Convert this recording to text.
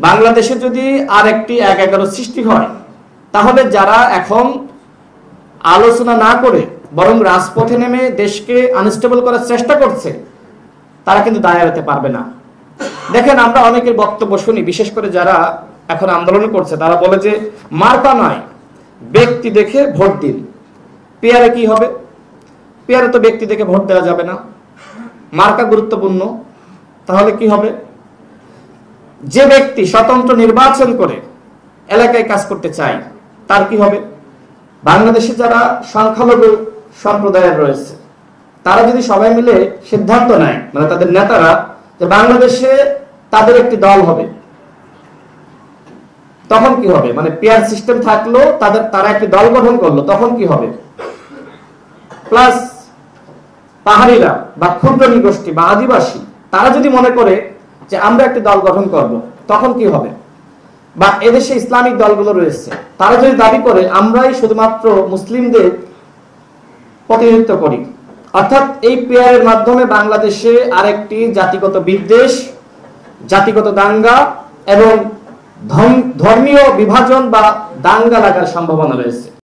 বাংলাদেশে যদি আর একটি ১-১১ সৃষ্টি হয়, তাহলে যারা এখন আলোচনা না করে বরং রাজপথে নেমে দেশকে আনস্টেবল করার চেষ্টা করছে, তারা কিন্তু দায় এড়াতে পারবে না। দেখেন, আমরা অনেকের বক্তব্য শুনি, বিশেষ করে যারা এখন আন্দোলন করছে, তারা বলে যে মার্কা নয়, ব্যক্তি দেখে ভোট দিন। পেয়ারে কি হবে? পেয়ারে তো ব্যক্তি দেখে ভোট দেওয়া যাবে না, মার্কা গুরুত্বপূর্ণ। তাহলে কি হবে? যে ব্যক্তি স্বতন্ত্র নির্বাচন করে এলাকায় কাজ করতে চায়, তার কি হবে? বাংলাদেশে যারা সংখ্যালঘু সম্প্রদায়ের রয়েছে, তারা যদি সবাই মিলে সিদ্ধান্ত নেয়, মানে তাদের নেতারা, যে বাংলাদেশে তাদের একটি দল হবে, তখন কি হবে? মানে পেয়ার সিস্টেম থাকলো, তারা একটি দল গঠন করলো, তখন কি হবে? প্লাস পাহাড়িরা বা ক্ষুদ্র নৃগোষ্ঠী বা আদিবাসী, তারা যদি মনে করে যে আমরা একটি দল গঠন করব, তখন কি হবে? বা এদেশে ইসলামিক দলগুলো রয়েছে, তারা যদি দাবি করে আমরাই শুধুমাত্র মুসলিমদের প্রতিনিধিত্ব করি, অর্থাৎ এই পেয়ারের মাধ্যমে বাংলাদেশে আরেকটি জাতিগত বিদ্বেষ, জাতিগত দাঙ্গা এবং ধর্মীয় বিভাজন বা দাঙ্গা লাগার সম্ভাবনা রয়েছে।